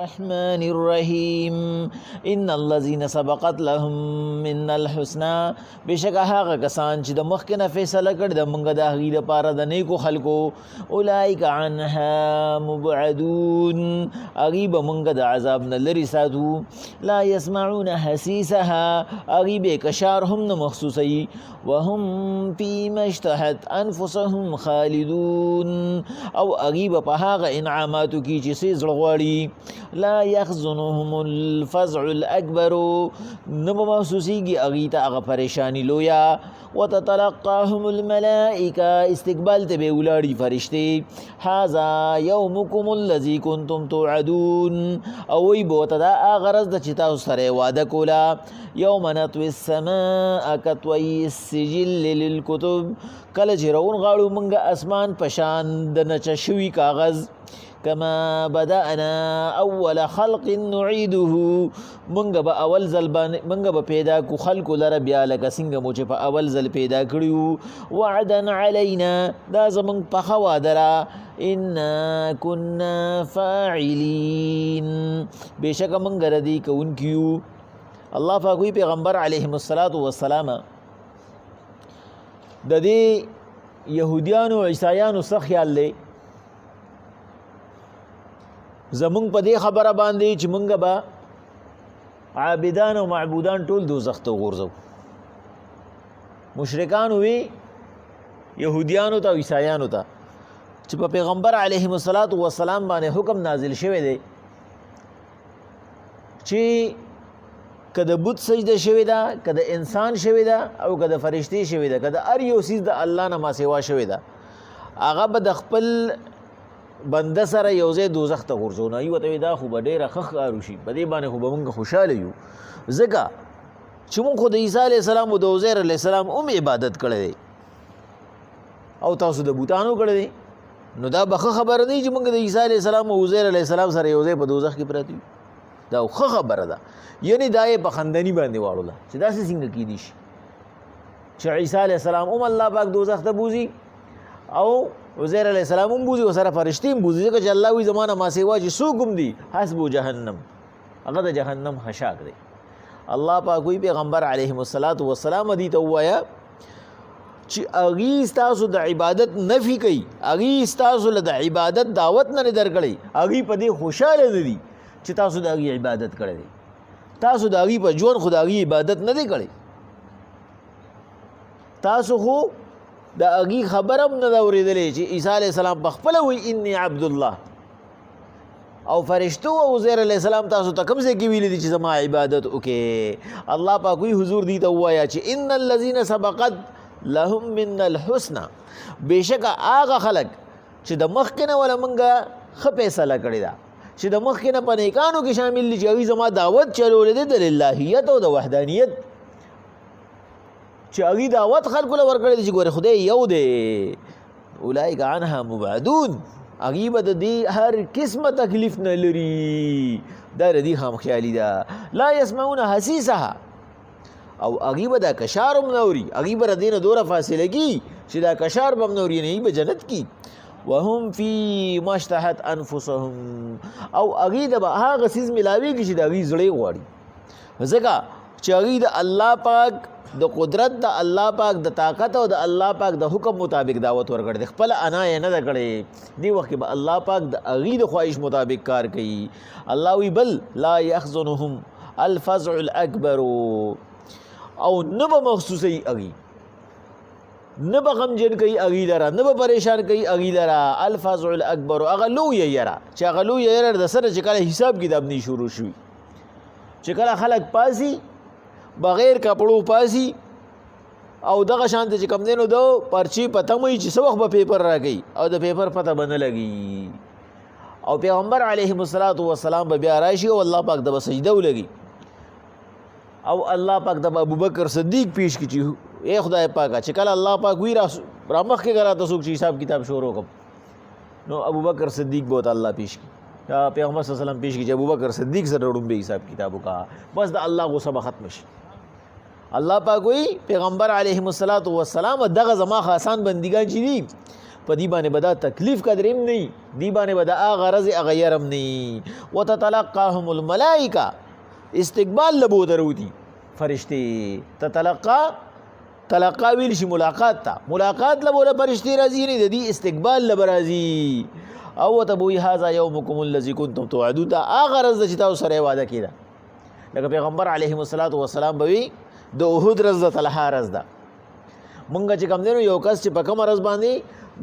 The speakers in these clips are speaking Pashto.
الرحمن الرحیم ان الذين سبقت لهم من الحسنى بشک هغه کسان چې د مخکې نه فیصله کړ د مونږ د هغې دپاره د نیکو خلکو اولئک عنها مبعدون هغې به مونږ د عذاب نه لرې ساتو لا يسمعون حسیسها هغې به کشار هم نه محسوسوي وهم فیما اشتهت انفسهم خالدون او هغې به په هغه انعاماتو کې چې څه زړه غواړي لا يحزنهم الفزع الاکبر نه به محسوسیږي هغې ته هغه پریشاني لویه وتتلقاهم الملائکه استقبال ته به ولاړي فرشتې هذا یومکم الذي کنتم توعدون او وی به ورته دا هغه ورځ ده چې تاسو سره یې واده کوله یوم نطوي السماء کطوی السجل للکتب کله چې راونغاړو موږ اسمان په شان د نچه شوي کاغذ کما بدأنا اول خلق نعيده منګه به اول ځل باندې منګه به پیدا کو خلق لره بیا لکه څنګه مو چې په اول ځل پیدا کړیو وعدا علینا دا زمونږ پخه واده را انا كنا فاعلین بېشکه موږ ردی کوونکي یو الله پاک وی پیغمبر علیهم الصلاة والسلام د دې یهودیانو عیسایانو څه خیال دی زمونږ په دې خبره باندې چې مونږ به عابدان او معبودان ټول دوزخ ته وغورځو مشرکان وی یهودیانو ته او عیسایانو ته چې په پیغمبر علیهم الصلاة والسلام باندې حکم نازل شوی دی چې که د بت سجده شوی ده که د انسان شوی ده او که د فرشتې شوی ده که د هر یو څیز د الله نه ما سوا شوی ده هغه به د خپل بنده سره یو ځای دوزخ ته غورځو نه یو ته وي دا خو به ډېره ښه ښکارو شي په دې باندې خو به مونږ خوشحاله یو ځکه چې مونږ خو د عیسی علیه السلام او د عزیر علیه السلام هم عبادت کړی دی او تاسو د بوتانو کړی دی نو دا به ښه خبره نه چې مونږ د عیسی علیه السلام او عزیر علیه السلام سره یو ځای په دوزخ کې پراته یو دا ښه خبره ده یعنې دا یې په خندني باندې واړوله چې داسې څنګه کیدی شي چې عیسی علیه السلام هم الله پاک دوزخ ته بوځي او عزیر علیہ السلام هم بوزي وسره فرشتې هم بوزي ځکه چې الله وی زمانه ما سوا چې څوک هم دي حسب جهنم هغه د جهنم خشاک دی الله پاک وی پیغمبر علیهم الصلاة والسلام دې ته ووایه چې هغې ستاسو د عبادت نفي کوي هغې ستاسو له د عبادت دعوت نه درکړی هغې په دې خوشحاله نه دي چې تاسو د هغې عبادت کړی دی تاسو د هغې په ژوند خو د هغې عبادت نه دی کړی تاسو خو د هغې خبره هم نه ده اورېدلې چې عیسی علیه السلام پخپله وایي انی عبدالله او فرشتو او عزیر علیه السلام تاسو ته کوم ځای کې ویلي دي چې زما عبادت وکړې الله پاک وایي حضور دې ته ووایه چې ان الذین سبقت لهم من الحسنى بېشکه هغه خلک چې د مخکې نه وله مونږ ښه فیصله کړې ده چې د مخکې نه په نیکانو کې شامل دي چې هغوی زما دعوت چلولی دی د للهیت او د وحدانیت چې هغې دعوت خلکو له ورکړی دی چې ګورې خدای یو دی اولئک عنها مبعدون هغې به د دې هر قسمه تکلیف نه لري دا د دې خامخیالي ده لا یسمعون حسیسها او هغې به دا کشار هم نه اوري هغې به د دې نه دومره فاصله کي چې دا کشار به هم نه اوري یعنې به جنت کی وهم فی ما اشتهت انفسهم او هغې ته به هغه څیز ملاویږي چې د هغې زړې غواړي ځکه چې هغې د الله پاک د قدرت د الله پاک د طاقت او د الله پاک د حکم مطابق دعوت ورکړی دی خپله انا یې نه ده کړې دې وخت کې به الله پاک د هغې د خواهش مطابق کار کوي الله وی بل لا یحزنهم الفزع الاکبر او نه به محسوسوي هغې نه به غمجن کوي هغې لره نه به پریشان کوي هغې لره الفزع الاکبر هغه لویه یره چې هغه لویه یره د سره چې کله حساب کتاب نه شروع شوي چې کله خلک پاسي بغیر کپړو پاسي او دغه شانته چې کوم دی نو د پرچې پته وي چې څه وخت به پیپر راکوي او د پیپر پته به نه لګي او پیغمبر علیهم الصلاة والسلام به بیا راشي او الله پاک د به سجده ولګي او الله پاک د ابوبکر صدیق پیش کړي چې ای خدای پاکه چې کله الله پاک وی را مخکې که راته څوک چې حساب کتاب شروع کړم نو ابوبکر صدیق به ورته الله پیش کړي پیغمبر صلی الله علیه وسلم پیش کړي چې ابوبکر صدیق سره ړومبې حساب کتاب وکړه بس د الله غصه به ختم شي الله پاک وی پیغمبر علیهم الصلاة والسلام دغه زما خاصان بندګان چې دي په دی باندې بدا تکلیف قدریم نه دی باندې بدا غرض غیرم نه وتتلقاهم الملائکه استقبال لبو درودی فرشتي تلقا ویل شي ملاقات لبو فرشتي راځي نه دی استقبال لبرازي او تبوی هذا یومکم الذی کنتم توعدون دا غرض چې تاسو سره وعده کړه لکه پیغمبر علیه الصلاۃ والسلام بوي د احد ورځ د طلحه ورځ ده مونږ چې کوم دینو یو کس چې په کوم ورځ باندې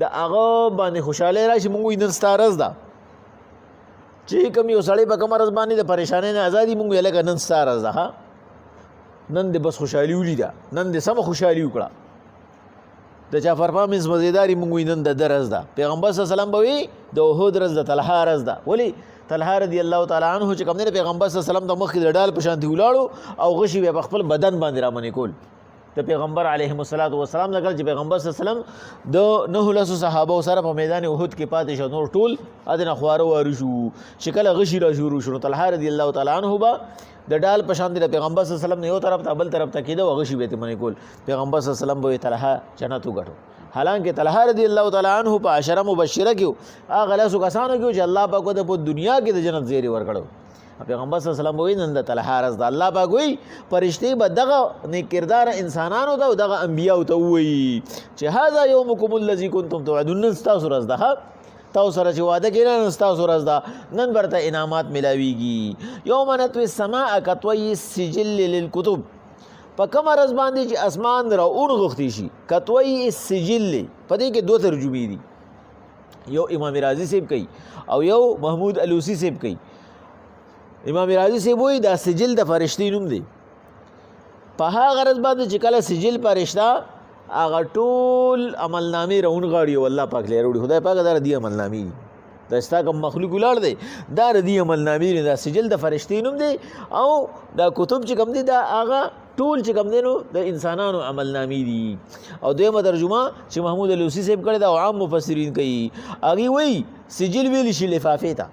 د هغه باندې خوشاله راشي مونږ نن ستا ورځ ده چې کوم یو سړی په کوم ورځ باندې د پریشانۍ نه ازادي مونږ یې لکه نن ستا ورځ ده نن دې بس خوشحالي ولیده نن دې سم خوشحالي وکړه د چا پرفارمنس مزیداری مونږ نن د درز ده پیغمبر صلی الله علیه وسلم بوي د احد ورځ د طلحه ورځ ده ولی طلحه رضی الله تعالی عنہ چې کوم دی پیغمبر صلی الله علیه وسلم د مخ د ډال په شان دی ولاړو او غشي په خپل بدن باندې را منې کول د پیغمبر علیه الصلاۃ والسلام نقل چې پیغمبر صلی الله علیه وسلم د 900 صحابه سره په میدان احد کې پاتې شو نور ټول اذن خواره وارو شو شکل غشي را شروع شو طلحه رضی الله تعالی عنہ با د ډال په شان دی پیغمبر صلی الله علیه وسلم یو طرف ته بل طرف ته کېده او غشي به ته منې کول پیغمبر صلی الله علیه وسلم به طلحه جنت وګټو حالانکه طلحه رضی الله تعالی عنہ په عشره مبشره کې هغه لاسو کسانو کې چې الله پاک د دنیا کې د جنت زیری ورکړو پیغمبر صلی الله علیه وسلم وایي نن د طلحه رضی د الله پاک وایي فرشتي به دغه نیک کردار انسانانو ته او دغه انبیاء ته وایي چې هاذا یومکم الذی کنتم توعدون نن تاسو ورځ ده تاسو سره چې وعده کړی نن تاسو ورځ ده نن برته انعامات ملاویږي یوم نطوی السماء کطوی السجل للکتب په کوم ورځ باندې چې اسمان را اونغښتي شي کطوی السجل په دې کې دوه ترجمې دي یو امام رازی صاحب کوي او یو محمود علوسی صاحب کوي امام رازی صاحب وایي دا سجل د فرشتي نوم دی په هغه ورځ باندې چې کله سجل فرشته هغه ټول عملنامې راونغاړي او الله پاک لري خدای پاک دا دی عملنامې دا ستا کوم مخلوق ولاړ دی دا ردی عملنامې دا سجل د فرشتي نوم دی او دا کتب چې کوم دی دا هغه ټول چې کوم دی نو د انسانانو عملنامې دي او دویمه ترجمه چې محمود علوسی صاحب کړی دا او عام مفسرین کوي هغې وایي سجل ویلی شي لفافې ته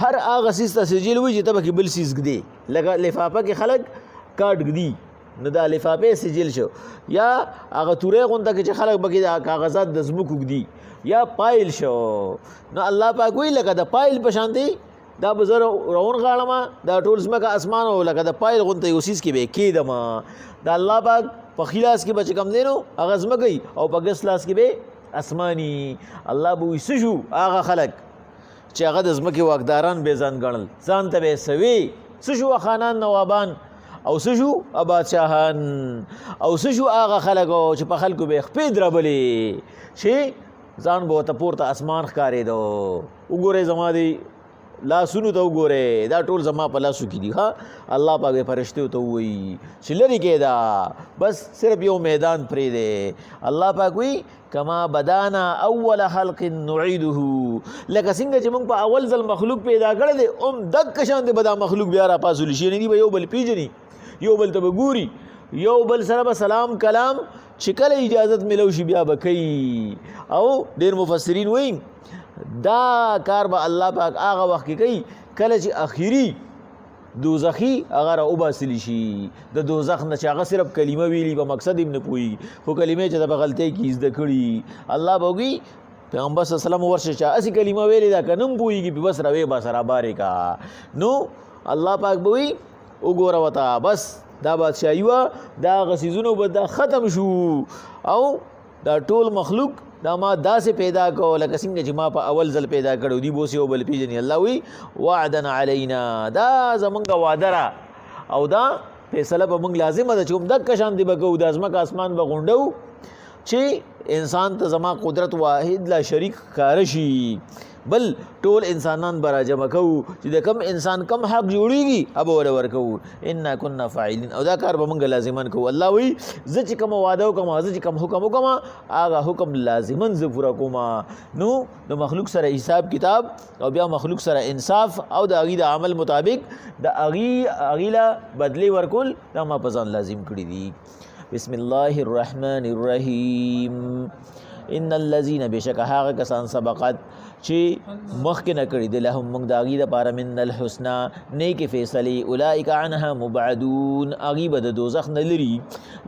هر هغه سیز ته سجل وایي چې ته پکې بل سیز ږدې لکه لفافه کې خلک کاټ ږدي نو دا لفافې سجل شو یا هغه تورې غونډه کې چې خلک پکې کاغذات د ځمکو ږدي یا پایل شو نو الله پاک وایي لکه د پایل په شان دی دا به زه راون غاړم دا ټول ځمکه اسمان او لکه د پایل غونته یو سیز کې به کېدم د الله پاک په خلاص کې به چې کوم دی نو هغه ځمکه او په ګس لاس کې به اسماني الله به وایي څه شو هغه خلک چې هغه د ځمکې واکداران به ځان ګڼل ځان ته به یې سوي څه شو خانان نوابان او څه شو بادشاهان او څه شو هغه خلک چې په خلکو به خپې دربلې چې ځان به ورته پورته اسمان ښکارېدو وګورئ زما دی لاسونو ته وګورئ دا ټول زما په لاسو کې دي ها الله پاک فرشتو ته وایي چې لرې کېده بس صرف یو میدان پرېږدی الله پاک وایي کما بدانا اول خلق نعیده لکه څنګه چې موږ په اول ځل مخلوق پیدا کړی دی دک شان دی به دا مخلوق بیا راپاسولی شي یعنې دی به یو بل پیژني یو بل ته به ګوري یو بل سره به سلام کلام چې کله اجازت ملو شي بیا به کوي او ډېر مفسرین وایي دا کار به الله پاک هغه وخت کې کوي کله چې اخیری دوزخی هغه را وباسلی شي د دوزخ نه چې هغه صرف کلمه ویلي په مقصد هم نه پوهېږي خو کلمې چې د په غلطۍ کې زده کړي الله به وګي پیغمبر صلی الله علیه وسلم ورشه چې هسې کلمه ویلې ده که نه هم پوهېږي بس روې باسه رابارې کا نو الله پاک به وایي وګوره ورته بس دا بادشاهي وه دا هغه څیزونه به دا ختم شو او دا ټول مخلوق دا ما داسې پیدا کو لکه څنګه چې ما په اول ځل پیدا کړو دی بوسې او بل پیژني الله وی وعدا علینا دا زمونږ وعده را او دا فیصله به موږ لازمه ده چې کوم دک شان دی به کوو د ځمکه اسمان به غونډو چې انسان ته زما قدرت واحد لا شریک ښکاره شي بل ټول انسانان به راجمع کوو چې د کم انسان کم حق جوړیږي هغه به ورکوو انا کنا فاعلین او دا کار به موږ لازمان کوو الله وایي زه چې کومه وعده وکړم زه چې کوم حکم وکړم هغه حکم لازما زه پوره کوم نو د مخلوق سره حساب کتاب او بیا مخلوق سره انصاف او د هغې د عمل مطابق د هغې له بدلې ورکول دا ما په ځان لازم کړي دي بسم الله الرحمن الرحیم ان الذين بشک هغه کسان سبقت چې مخکې نه کړي دي لهم موږ د هغې دپاره من الحسنا نیکې فیصلې اولئک عنها مبعدون هغې به د دوزخ نه لري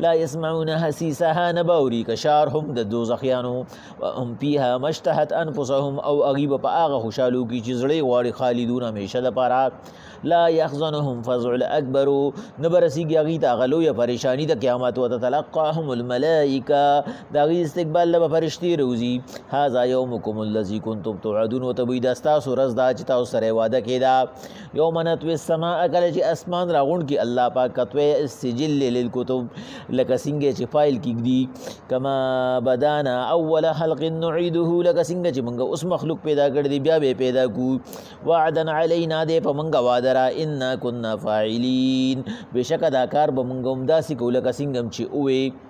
لا یسمعون حسیسها نه به اوري کشار هم د دوزخیانو هم فیها مشتهت انفسهم او هغې به په هغه خوشحالو کې چې زړه غواړي خالدون همیشه دپاره لا یحزنهم فزع الاکبر نه به رسیږي هغې ته هغه لویه پریشاني د قیامت وتتلقاهم الملائکه د هغې استقبال له به فرشتې روځي هذا یومکم الذي کنتم توعدون ورته وایي دا ستاسو ورځ ده چې تاسو سره یې واده کېده یوم نطوي السماء کله چې اسمان راغونډ کړي الله پاک کطوی السجل للکتب لکه څنګه چې فایل کېږدي کما بدانا اول خلق نعیده لکه څنګه چې موږ اوس مخلوق پیدا کړی دی بیا به پیدا کو وعدا علینا دی په موږ واده را انا كنا فاعلین بشک دا کار به موږ هم داسې کوو لکه څنګه چې اوې